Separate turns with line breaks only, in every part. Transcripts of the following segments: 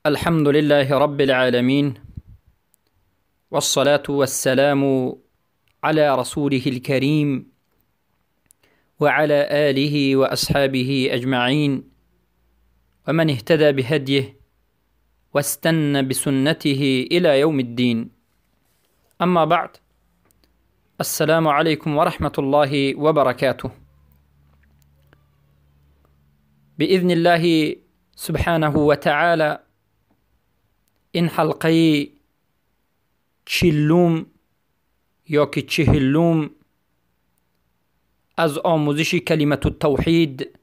الحمد لله رب العالمين، والصلاة والسلام على رسوله الكريم وعلى آله وأصحابه أجمعين، ومن اهتدى بهديه واستنى بسنته إلى يوم الدين. أما بعد، السلام عليكم ورحمة الله وبركاته. بإذن الله سبحانه وتعالى این حلقه چلوم یا که چهلوم از آموزش کلمة التوحید،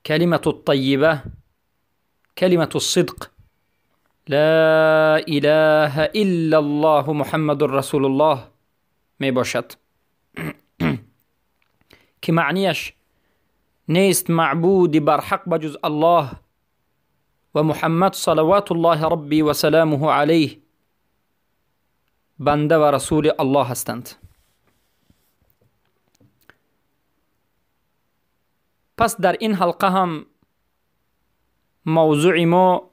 کلمة الطیبه، کلمة الصدق، لا اله الا الله محمد رسول الله می باشد که معنیش نیست معبودی بر حق بجز الله و محمد صلوات الله ربی و سلامه علیه بنده و رسول الله هستند. پس در این حلقه هم موضوع ما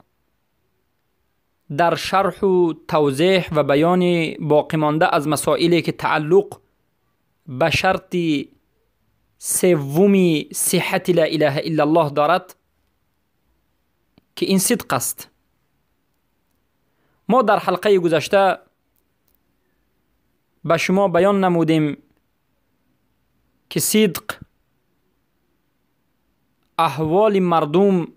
در شرح و توضیح و بیان باقی مانده از مسائلی که تعلق به شرط سومی صحت لا اله الا الله دارد که این صدق است. ما در حلقه گذشته به شما بیان نمودیم که صدق احوال مردم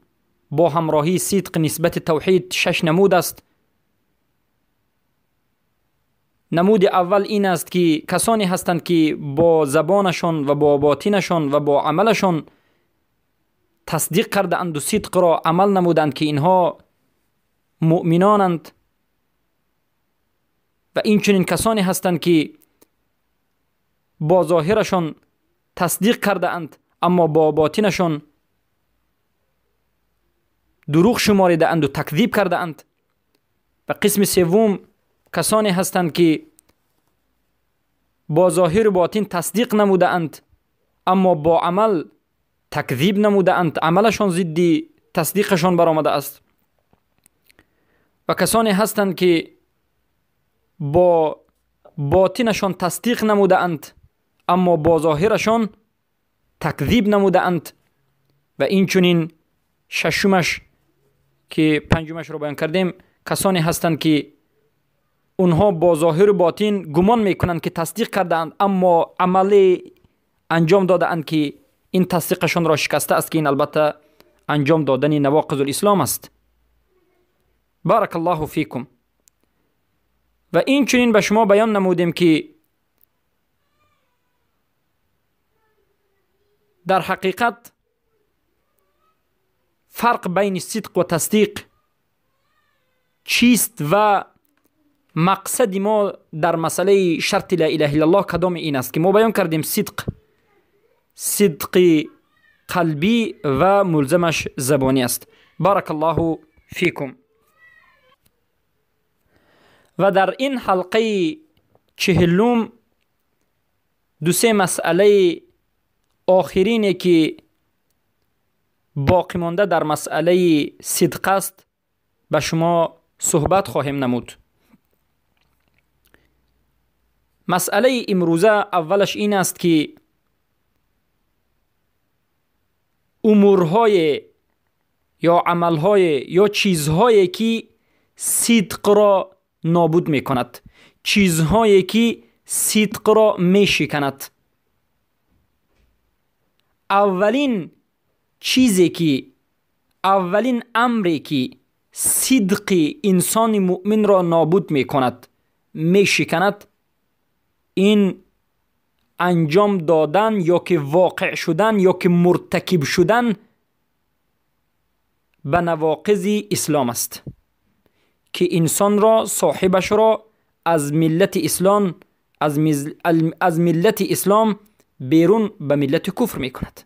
با همراهی صدق نسبت توحید 6 نمود است. نمود اول این است که کسانی هستند که با زبانشان و با باطنشان و با عملشان تصدیق کرده اند و صدق را عمل نمودند که اینها مؤمنانند، و این چنین کسانی هستند که با ظاهرشان تصدیق کرده اند اما با باطنشان دروغ شماریده اند و تکذیب کرده اند. و قسم سوم کسانی هستند که با ظاهر و باطن تصدیق نموده اند اما با عمل تکذیب نموده اند، عملشان ضد تصدیقشان برآمده است. و کسانی هستند که با باطنشان تصدیق نموده اند اما با ظاهرشان تکذیب نموده اند. و این چنین ششمش که پنجمش رو بیان کردیم کسانی هستند که اونها با ظاهر و باطن گمان میکنند که تصدیق کرده اند اما عملی انجام داده اند که این تصدیقشان را شکسته است، که این البته انجام دادن نواقض الاسلام است. بارک الله فیکم. و این چنین به شما بیان نمودیم که در حقیقت فرق بین صدق و تصدیق چیست و مقصد ما در مسئله شرط لا اله الا الله کدام این است که ما بیان کردیم صدق قلبی و ملزمش زبانی است. بارک الله فیکم. و در این حلقه چهلم دو سه مسئله آخرینه که باقی مانده در مسئله صدق است به شما صحبت خواهیم نمود. مسئله امروزه اولش این است که امورهای یا عملهای یا چیزهایی که صدق را نابود می کند، چیزهایی که صدق را می شکند. اولین چیزی که اولین امری که صدق انسان مؤمن را نابود می کند، می شکند، این انجام دادن یا که واقع شدن یا که مرتکب شدن به نواقض اسلام است که انسان را، صاحبش را از ملت اسلام از ملت اسلام بیرون به ملت کفر می کند.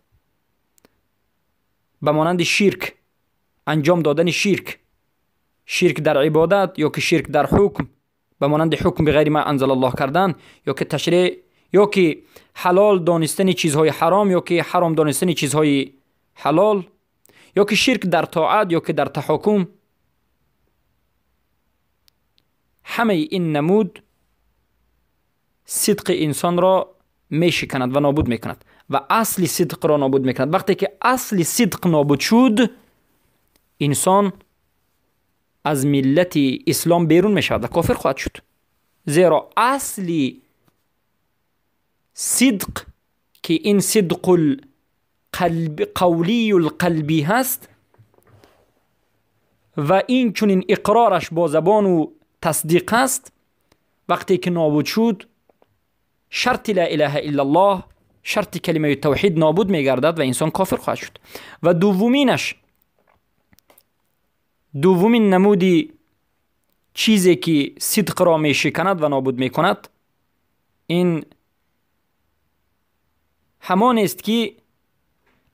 به مانند شرک، انجام دادن شرک در عبادت یا که شرک در حکم، به مانند حکم بغیر ما انزل الله کردن، یا که تشریع، یا که حلال دانستن چیزهای حرام یا که حرام دانستن چیزهای حلال، یا که شرک در طاعت یا که در تحاکم، همه این نمود صدق انسان را می شکند و نابود می کند و اصل صدق را نابود می کند. وقتی که اصل صدق نابود شد، انسان از ملت اسلام بیرون می شود و کافر خواهد شد، زیرا اصل صدق که این صدق قولی القلبی هست و این چون اقرارش با زبان و تصدیق هست، وقتی که نابود شد، شرط لا اله الا الله، شرط کلمه توحید نابود می گردد و انسان کافر خواهد شد. و دومین نمودی چیزی که صدق را می شکند و نابود می کند، این همان است که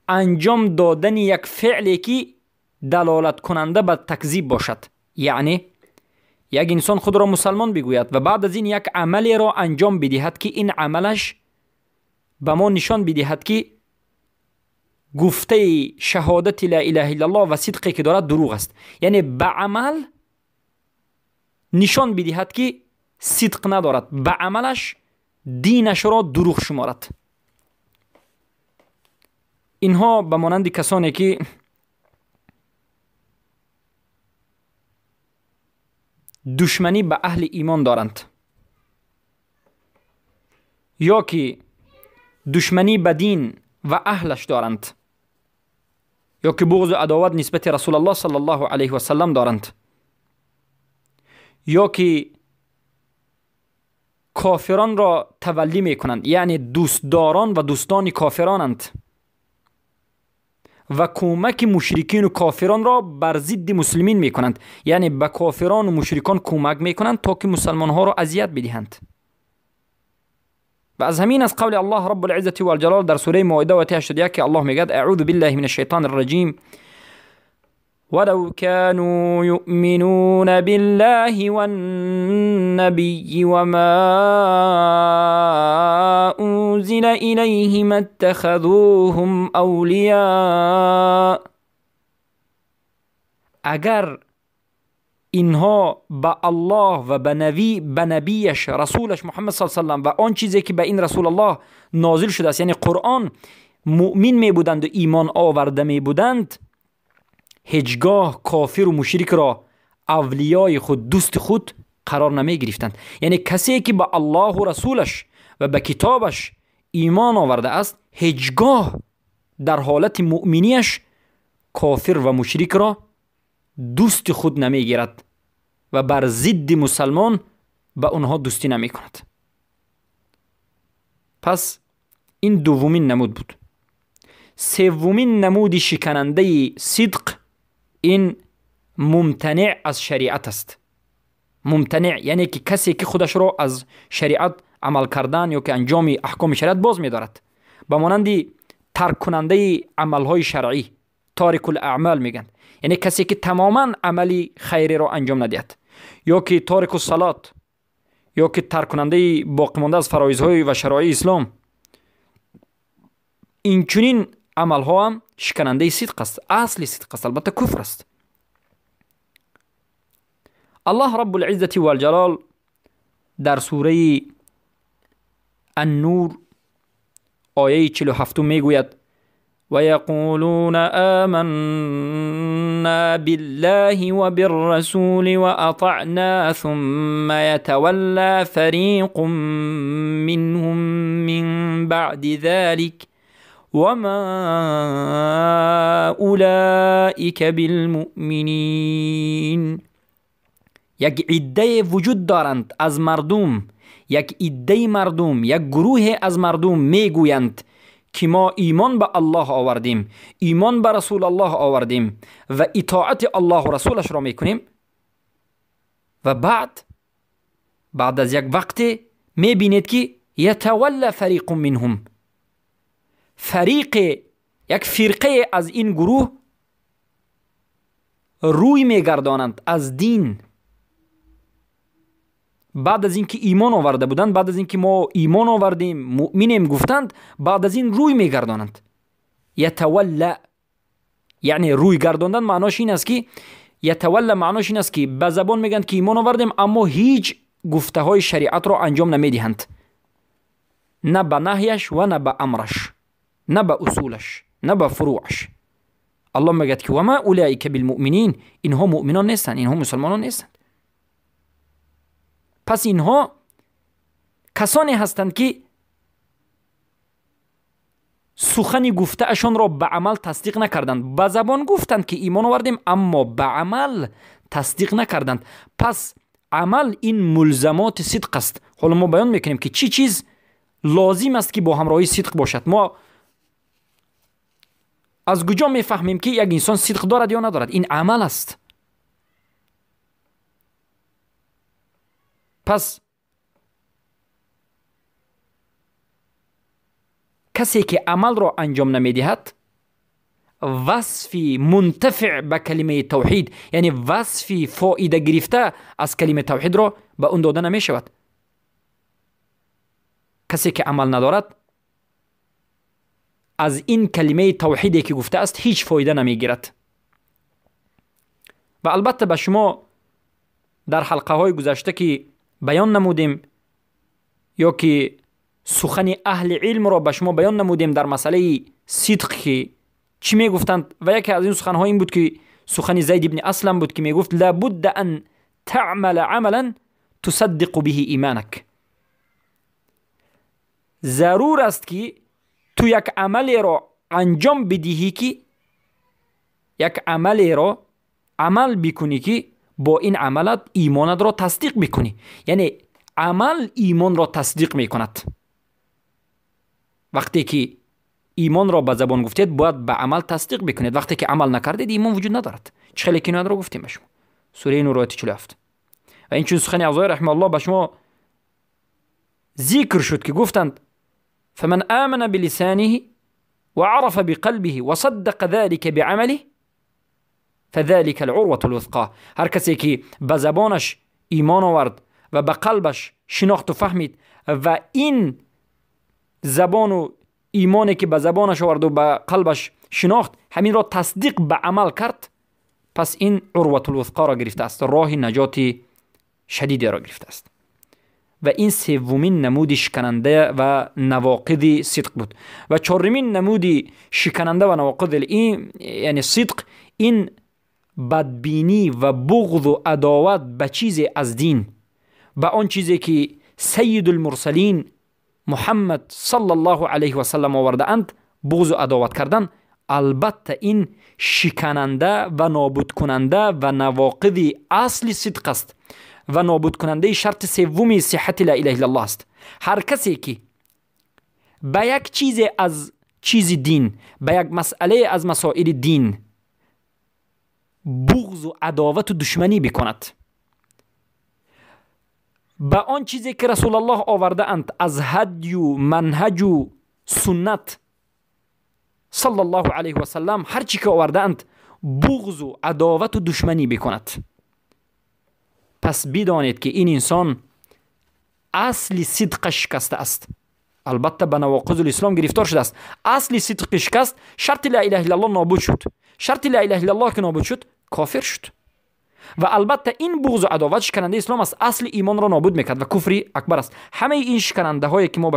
انجام دادن یک فعلی که دلالت کننده به تکذیب باشد. یعنی یک انسان خود را مسلمان بگوید و بعد از این یک عملی را انجام بدهد که این عملش به ما نشان بدهد که گفته شهادت لا اله الا الله و صدقی که دارد دروغ است. یعنی به عمل نشان بدهد که صدق ندارد، به عملش دینش را دروغ شمارد. اینها به مانند کسانی که دشمنی به اهل ایمان دارند یا که دشمنی به دین و اهلش دارند یا که بغض و عداوت نسبت رسول الله صلی الله علیه و سلم دارند یا که کافران را تولی می کنند، یعنی دوستداران و دوستان کافرانند و کمک مشرکین و کافران را بر ضد مسلمین می کنند، یعنی به کافران و مشرکان کمک می کنند تا که مسلمان ها را اذیت بدهند. و از همین از قول الله رب العزة والجلال در سوره مائده آیه 81 که الله میگه اعوذ بالله من الشیطان الرجیم ولو كانوا يؤمنون بالله والنبي وما أنزل إليه ما اتخذوهم أولياء. اگر اینها به الله و به نبیش رسولش محمد صلی الله علیه و سلم و آن چیزی که به این رسول الله نازل شده است، یعنی قرآن، مؤمن می بودند و ایمان آورده می بودند، هیچگاه کافر و مشرک را اولیای خود، دوست خود قرار نمی گرفتند. یعنی کسی که به الله و رسولش و به کتابش ایمان آورده است، هیچگاه در حالت مؤمنیش کافر و مشرک را دوست خود نمی گیرد و بر ضد مسلمان به اونها دوستی نمی کند. پس این دومین نمود بود. سومین نمود شکننده صدق این ممتنع از شریعت است. ممتنع یعنی که کسی که خودش را از شریعت عمل کردن یا که انجام احکام شریعت باز می دارد، به مانند ترک کننده عملهای شرعی، تارک الاعمال میگن، یعنی کسی که تماما عملی خیری را انجام ندهد، یا که تارک الصلات، یا که ترک کننده باقی مانده از فرایض‌های و شرایع اسلام. این چنین عملها هم شکننده صدق است، اصل صدق است، البته کفر است. الله رب العزة والجلال در سوره النور آیه 47 میگوید ويقولون آمنا بالله وبالرسول وأطعنا ثم يتولى فريق منهم من بعد ذلك وما أولئك بالمؤمنين. یک عده وجود دارند از مردم، یک عده مردم، یک گروه از مردم میگویند که ما ایمان به الله آوردیم، ایمان به رسول الله آوردیم و اطاعت الله و رسولش را میکنیم، و بعد از یک وقت میبینید که یتولی فریق منهم، یک فرقه از این گروه روی میگردانند از دین. بعد از اینکه ایمان آورده بودند، بعد از اینکه ما ایمان آوردیم مؤمنیم گفتند، بعد از این روی میگردانند. یتولی یعنی روی گرداندن معناش این است که یتولى معناش این است که به زبان میگن که ایمان آوردیم اما هیچ گفته های شریعت را انجام نمیدهند، نه به نهیش و نه به امرش، نه به اصولش، نه به فروعش. الله میگه که و ما اولئک بالمؤمنین، اینها مؤمنان نیستند، اینها مسلمانان نیستند. پس اینها کسانی هستند که سخن گفته اشان را به عمل تصدیق نکردند. به زبان گفتند که ایمان آوردیم اما به عمل تصدیق نکردند. پس عمل این ملزمات صدق است. حالا ما بیان میکنیم که چی چیز لازم است که با همراهی صدق باشد. ما از کجا میفهمیم که یک انسان صدق دارد یا ندارد؟ این عمل است. پس کسی که عمل را انجام نمیدهد وصف منتفع به کلمه توحید، یعنی وصف فایده گرفته از کلمه توحید را به اون داده نمی شود. کسی که عمل ندارد از این کلمه توحیدی که گفته است هیچ فایده نمی گیرد. و البته به شما در حلقه های گذشته که بیان نمودیم یا که سخن اهل علم را به شما بیان نمودیم در مسئله صدق که چی می گفتند، و یکی از این سخن ها این بود که سخن زید ابن اسلم بود که می گفت لابد ان تعمل عملا تصدق به ایمانک. ضرور است که تو یک عملی را انجام بدهی که یک عملی را عمل بکنی که با این عملت ایمانت را تصدیق بکنی. یعنی عمل ایمان را تصدیق میکند. وقتی که ایمان را به زبان گفتید باید به عمل تصدیق بکنید. وقتی که عمل نکردید ایمان وجود ندارد. چه خیلی که را گفتیم به شما سوره نور آیه 47. و این چون سخن اعضای رحمه الله به شما ذکر شد که گفتند فمن آمن بلسانه وعرف بقلبه وصدق ذلك بعمله فذلك العروة الوثقى. هر کسی که به زبانش ایمان آورد و به قلبش شناخت و فهمید و این زبان و ایمانی که به زبانش آورد و به قلبش شناخت همین را تصدیق به عمل کرد، پس این عروة الوثقى را گرفته است، راه نجات شدیدی را گرفته است. و این سومین نمود شکننده و نواقض صدق بود. و چهارمین نمود شکننده و نواقض این یعنی صدق این بدبینی و بغض و عداوت به چیز از دین، به آن چیزی که سید المرسلین محمد صلی الله علیه و سلم آورده اند بغض و عداوت کردن. البته این شکننده و نابود کننده و نواقض اصل صدق است و نابود کننده شرط سومی صحت لا اله الا الله است. هر کسی که به یک چیز از چیز دین، به یک مسئله از مسائل دین بغض و عداوت و دشمنی بکند، به آن چیزی که رسول الله آورده اند از هدی و منهج و سنت صلی الله علیه و سلم، هر چی که آورده اند بغض و عداوت و دشمنی بکند، پس بدانید که این انسان اصل صدقش شکسته است. البته به نواقض الاسلام گرفتار شده است. اصل صدق شکست، شرط لا اله الا الله نابود شد. شرط لا اله الا الله که نابود شد کافر شد. و البته این بغض و عداوت شکننده اسلام است، اصل ایمان را نابود میکرد و کفر اکبر است. همه این شکننده هایی که ما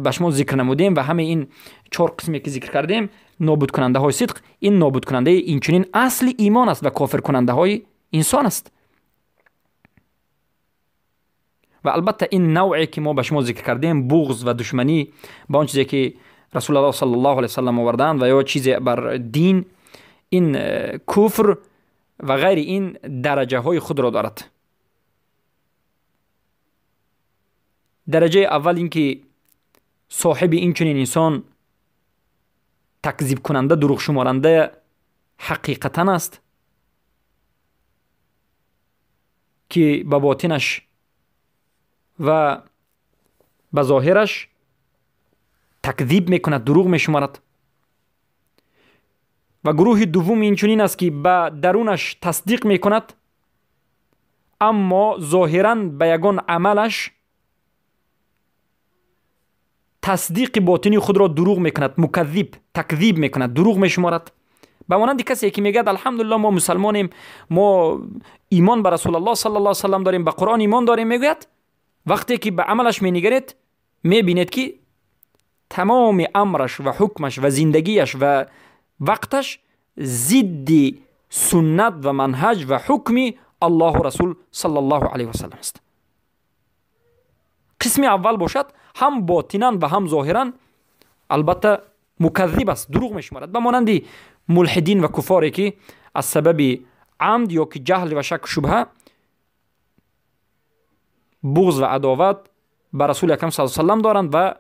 به شما ذکر نمودیم و همه این 4 قسمی که ذکر کردیم نابود کننده های صدق، این نابود کننده این چنین اصل ایمان است و کافر کننده های انسان است. و البته این نوعی که ما به شما ذکر کردیم بغض و دشمنی با آن چیزی که رسول الله صلی الله علیه و سلم آوردند و یا چیزی بر دین، این کفر و غیر این درجه های خود را دارد. درجه اول این که صاحب این چنین انسان تکذیب کننده، دروغ شمارنده حقیقتا است که به باطنش و به ظاهرش تکذیب میکند، دروغ میشمارد. و گروه دوم این چنین است که به درونش تصدیق میکند اما ظاهراً به یگان عملش تصدیق باطنی خود را دروغ میکند، مکذب، تکذیب میکند، دروغ میشمارد. به مانند کسی که میگه الحمدلله ما مسلمانیم، ما ایمان به رسول الله صلی الله علیه و سلم داریم، به قرآن ایمان داریم، میگوید وقتی که به عملش مینگرید میبینید که تمام امرش و حکمش و زندگیش و وقتش ضد سنت و منهج و حکم الله و رسول صلی الله علیه و سلم است. قسم اول باشد هم باطنا و هم ظاهرا البته مکذب است، دروغ میشمارد، به مانند ملحدین و کفاری که از سبب عمد یا که جهل و شک و شبهه بغض و عداوت به رسول اکرم صلی الله علیه و سلم دارند و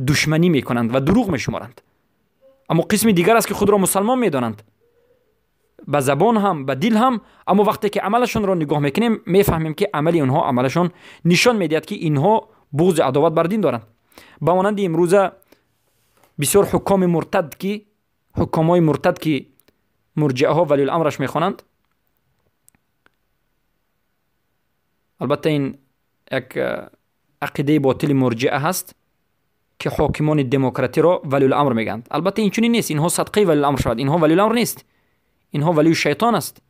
دشمنی میکنند و دروغ میشمارند. اما قسم دیگر است که خود را مسلمان میدانند، به زبان هم به دل هم، اما وقتی که عملشون را نگاه میکنیم میفهمیم که عمل اونها عملشون نشان میدهد که اینها بغض عداوت بر دین دارند. به مانند امروز بسیار حکام حکامای مرتد که مرجعه ها ولی الامرش میخوانند، البته این یک عقیده باطل مرجعه هست که حاکمان دموکراتی را ولی الامر میگند. البته این چنین نیست، اینها صدقه ولی الامر شود، اینها ولی الامر نیست، اینها ولی شیطان است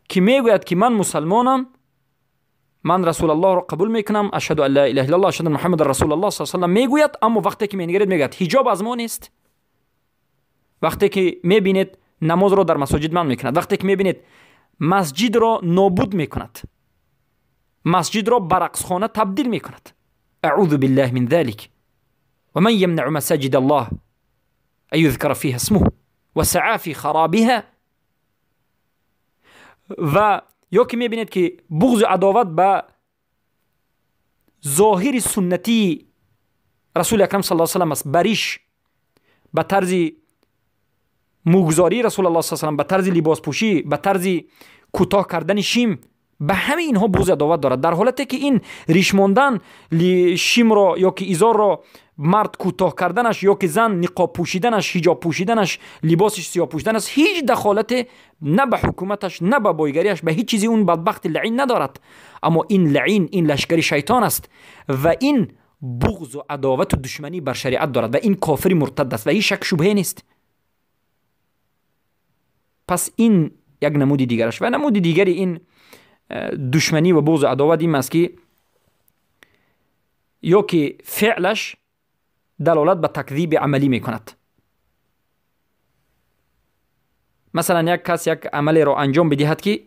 که میگوید که من مسلمانم، من رسول الله را قبول میکنم، اشهد ان لا اله الا الله، اشهد ان محمد رسول الله صلی الله علیه و سلم میگوید، اما وقتی که میگرید میگوید حجاب از ما نیست. وقتی که میبینید نماز را در مساجد منع میکند، وقتی که میبینید مسجد را نابود میکند، مسجد را به رقصخانه تبدیل میکند، اعوذ بالله من ذلك، و من یمنع مساجد الله ان یذکر فیها اسمه و سعی فی خرابها. و یا که میبینید که بغض و عداوت به ظاهر سنتی رسول اکرم صلی الله علیه و سلم است، بریش به طرز موگذاری رسول الله صلی الله علیه و سلم، به طرز لباس پوشی، به طرز کوتاه کردن شیم، به همه اینها بغض عداوت دارد، در حالتی که این ریش ماندن شیم را یا که ازار را مرد کوتاه کردنش یا که زن نقاب پوشیدنش، حجاب پوشیدنش، لباسش سیاه پوشیدنش هیچ دخالت نه به حکومتش نه به بایگریش به هیچ چیزی اون بدبخت لعین ندارد. اما این لعین، این لشکر شیطان است و این بغض و عداوت و دشمنی بر شریعت دارد و این کافر مرتد است و هیچ شک شبهه نیست. پس این یک نمود دیگرش. و نمود دیگری این دشمنی و بغض و عداوت این است که یا که فعلش دلالت به تکذیب عملی می کند. مثلا یک کس یک عمل را انجام بدهد که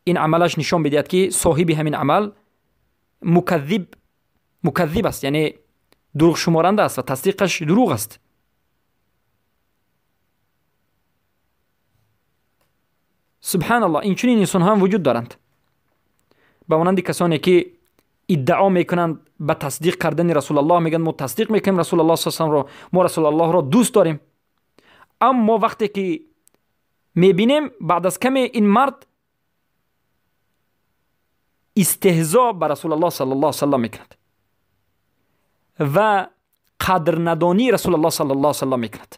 این عملش نشان بدهد که صاحب همین عمل مکذب است، یعنی دروغ شمارنده است و تصدیقش دروغ است. سبحان الله، این چنین انسان هم وجود دارند، به مانند کسانی که ادعا میکنند به تصدیق کردن رسول الله، میگن ما تصدیق میکنیم رسول الله صلی الله علیه و سلم را، ما رسول الله را دوست داریم، اما وقتی که میبینیم بعد از کمی این مرد استهزاء به رسول الله صلی الله علیه و سلم میکند و قدر ندانی رسول الله صلی الله علیه و سلم میکند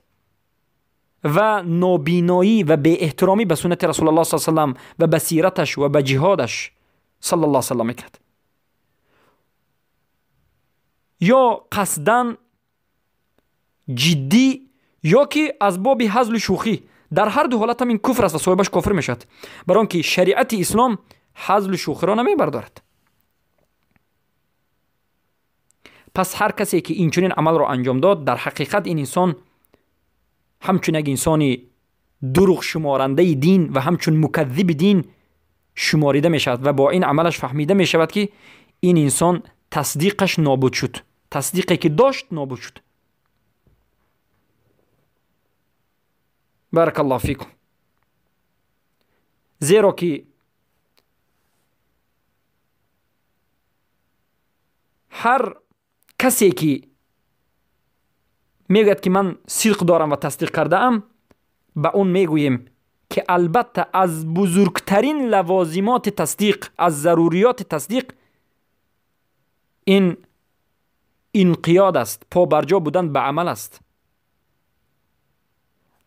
و نابینایی و بی احترامی به سنت رسول الله صلی الله علیه و سلم و به سیرتش و به جهادش صلی الله علیه و سلم میکند، یا قصدن جدی یا که از باب هزل شوخی. در هر دو حالت هم این کفر است و صاحبش کافر میشد، برای آنکه شریعت اسلام هزل شوخی را نمیبردارد. پس هر کسی که این چنین عمل را انجام داد، در حقیقت این انسان همچون یک انسانی دروغ شمارنده دین و همچون مکذب دین شماریده می شود و با این عملش فهمیده می شود که این انسان تصدیقش نابود شد، تصدیقی که داشت نابود شد. بارک الله فیکم. زیرا که هر کسی که میگوید که من صدق دارم و تصدیق کرده ام، به اون میگوییم که البته از بزرگترین لوازمات تصدیق، از ضروریات تصدیق، این انقیاد است، پا برجا بودن به عمل است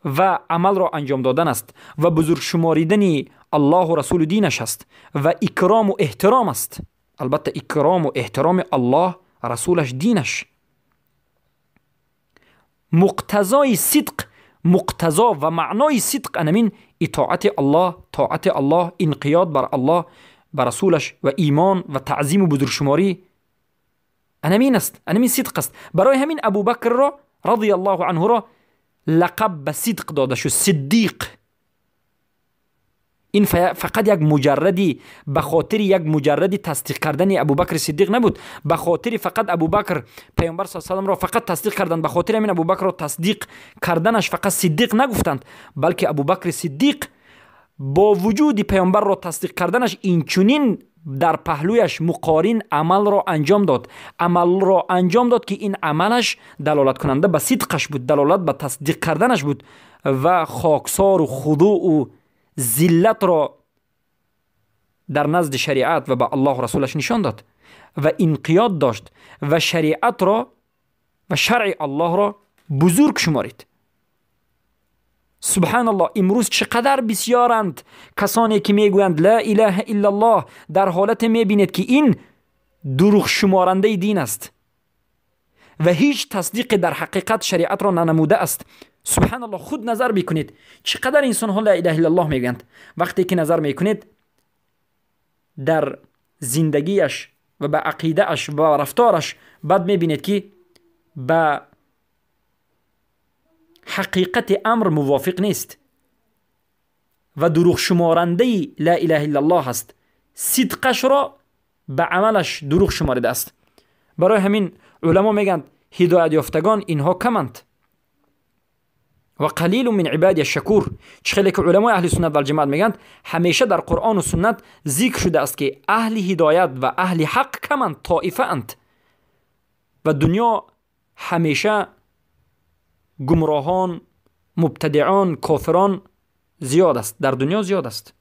و عمل را انجام دادن است و بزرگ شماریدن الله و رسول دینش است و اکرام و احترام است. البته اکرام و احترام الله، رسولش، دینش. مقتضای صدق، مقتضا و معنای صدق انمین طاعت الله، انقیاد بر الله، بر رسولش و ایمان و تعظیم و بزرگشماری، انمین است، انمین صدق است. برای همین ابوبکر را رضی الله عنه را لقب به صدق داده شد، صدیق. این فقط یک مجردی، به خاطر یک مجردی تصدیق کردن ابوبکر صدیق نبود، به خاطر فقط ابوبکر پیامبر صلی الله علیه و آله را فقط تصدیق کردند، به خاطر همین ابوبکر را تصدیق کردنش فقط صدیق نگفتند، بلکه ابوبکر صدیق با وجود پیامبر را تصدیق کردنش اینچنین در پهلویش مقارن عمل را انجام داد که این عملش دلالت کننده به صدقش بود، دلالت به تصدیق کردنش بود و خاکسار و خضوع و ذلت را در نزد شریعت و به الله و رسولش نشان داد و انقیاد داشت و شریعت را و شرع الله را بزرگ شمارید. سبحان الله، امروز چقدر بسیارند کسانی که میگویند لا اله الا الله، در حالت میبینید که این دروغ شمارنده دین است و هیچ تصدیق در حقیقت شریعت را ننموده است. سبحان الله، خود نظر بکنید چقدر انسان ها لا اله الا الله میگویند. وقتی که نظر میکنید در زندگیش و به عقیده اش و رفتارش، بعد میبینید که به حقیقت امر موافق نیست و دروغ شمارنده لا اله الا الله است، صدقش را به عملش دروغ شمارده است. برای همین علما میگن هدایت یافتگان اینها کمند و قلیل من عبادی الشکور. چخیلی که علمای اهل سنت و الجماعت میگن همیشه در قرآن و سنت ذکر شده است که اهل هدایت و اهل حق کمند، طائفه اند و دنیا همیشه گمراهان، مبتدعان، کافران زیاد است، در دنیا زیاد است.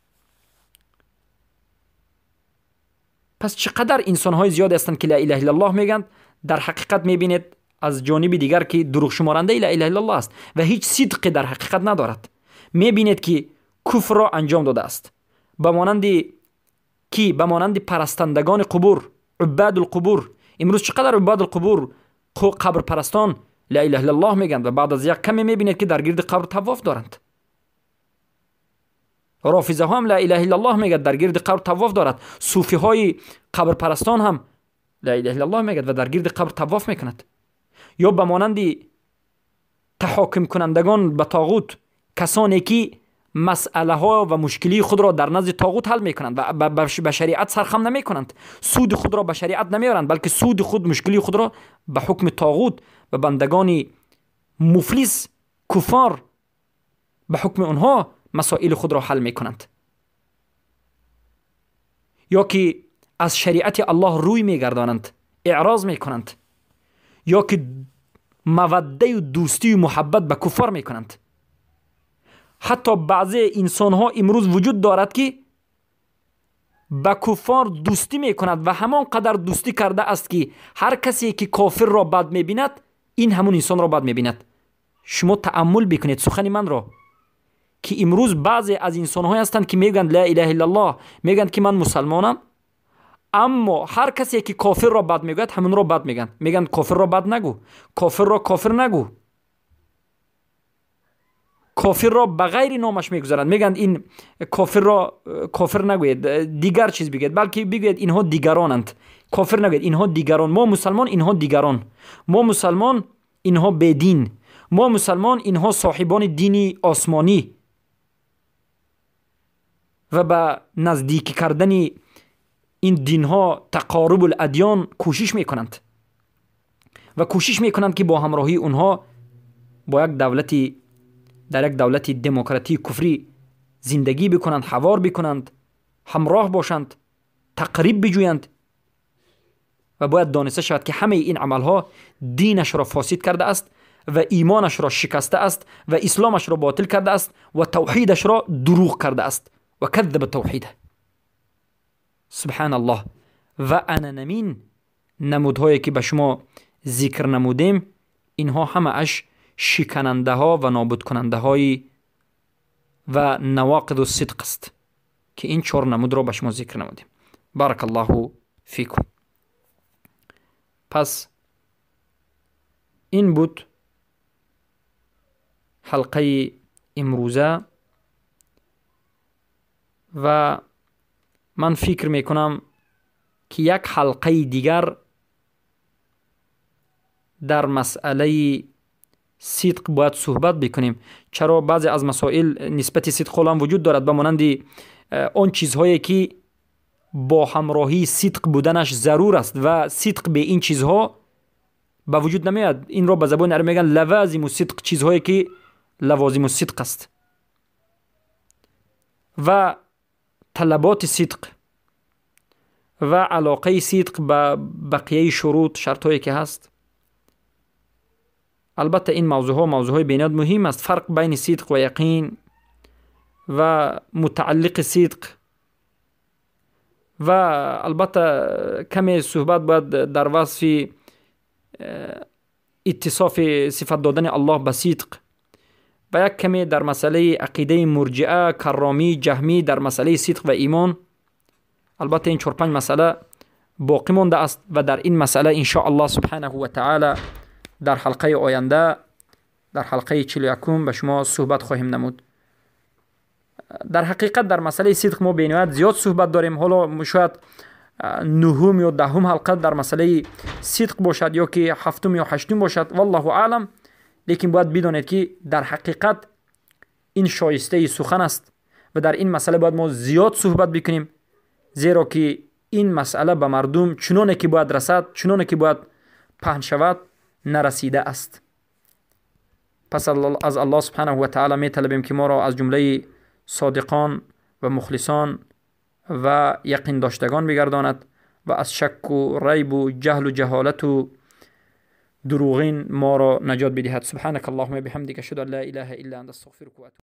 پس چقدر انسان‌های زیاد هستند که لا اله الا الله میگن، در حقیقت میبینید از جانب دیگر که دروغ شمارنده لا اله الا الله است و هیچ صدقی در حقیقت ندارد. میبینید که کفر را انجام داده است، به مانند پرستندگان قبور، عباد القبور. امروز چقدر عباد القبور، قبر پرستان لا اله الا الله میگن و بعد از یک کمی میبینید که در گرد قبر طواف دارند. رافضه هم لا اله الا الله میگن، در گرد قبر طواف دارد. صوفی های قبر پرستان هم لا اله الا الله میگن و در گرد قبر طواف میکنند. یا به مانند تحاکم کنندگان به طاغوت، کسانی که مسئله ها و مشکلی خود را در نزد طاغوت حل میکنند و به شریعت سرخم نمی کنند، سود خود را به شریعت نمیارند، بلکه سود خود، مشکلی خود را به حکم طاغوت و بندگان مفلس کفار به حکم آنها مسائل خود را حل میکنند. یا که از شریعت الله روی میگردانند، اعراض میکنند، یا که موده و دوستی و محبت به کفار میکنند. حتی بعضی انسان ها امروز وجود دارد که با کفار دوستی میکند و همان قدر دوستی کرده است که هر کسی که کافر را بد میبیند، این همون انسان را بد میبیند. شما تأمل بکنید سخن من را که امروز بعضی از انسان های هستند که میگن لا اله الا الله، میگن که من مسلمانم، اما هر کسی که کافر را بد میگوید همون را بد میگن. میگن کافر را بد نگو، کافر را کافر نگو، کافر را به غیر نامش میگذارند. میگن این کافر را کافر نگوید، دیگر چیز بگید، بلکه بگوید اینها دیگرانند. کافر نگوید، اینها دیگران. ما مسلمان، اینها دیگران. ما مسلمان، اینها بدین. ما مسلمان، اینها صاحبان دینی آسمانی و به نزدیکی کردن این دین ها، تقارب الادیان کوشش میکنند و کوشش میکنند که با همراهی اونها با یک دولتی، در یک دولت دموکراتی کفری زندگی بکنند، حوار بکنند، همراه باشند، تقریب بجویند. و باید دانسته شود که همه این عملها دینش را فاسد کرده است و ایمانش را شکسته است و اسلامش را باطل کرده است و توحیدش را دروغ کرده است و کذب توحیده. سبحان الله. و انمین نمودهایی که به شما ذکر نمودیم، اینها همه اش شکننده ها و نابود کننده های و نواقض الصدق است که این 4 نمود را به شما ذکر نمودیم. بارک الله فیکم. پس این بود حلقه امروزه و من فکر میکنم که یک حلقه دیگر در مسئله صدق باید صحبت بکنیم. چرا بعضی از مسائل نسبت صدق هم وجود دارد، به مانند آن چیزهایی که با همراهی صدق بودنش ضرور است و صدق به این چیزها به وجود نمیاد. این را به زبان عربی میگن لوازم الصدق، چیزهایی که لوازم الصدق است و طلبات صدق و علاقه صدق به بقیه شروط شرطهایی که هست. البته این موضوعهای بیناد مهم است. فرق بین صدق و یقین و متعلق صدق و البته کمی صحبت باید در وصف اتصاف صفت دادن الله به صدق و یک کمی در مسئله عقیده مرجئه، کرامی، جهمی در مسئله صدق و ایمان. البته این 4-5 مسئله باقی مانده است و در این مسئله ان شاء الله سبحانه و تعالی در حلقه آینده، در حلقه 41 به شما صحبت خواهیم نمود. در حقیقت در مسئله صدق ما بینهایت زیاد صحبت داریم. حالا شاید 9 یا 10 حلقه در مسئله صدق باشد یا که 7 یا 8 باشد، والله اعلم. لیکن باید بدانید که در حقیقت این شایسته سخن است و در این مسئله باید ما زیاد صحبت بکنیم، زیرا که این مسئله به مردم چنانه که باید رسد، چنانه که باید پهن شود نرسیده است. پس از الله سبحانه و تعالی می طلبیم که ما را از جمله صادقان و مخلصان و یقین داشتگان بگرداند و از شک و ریب و جهل و جهالت و دروغین ما را نجات بدهد. سبحانك اللهم بحمدك اشهد ان لا اله الا انت استغفرك و اتوب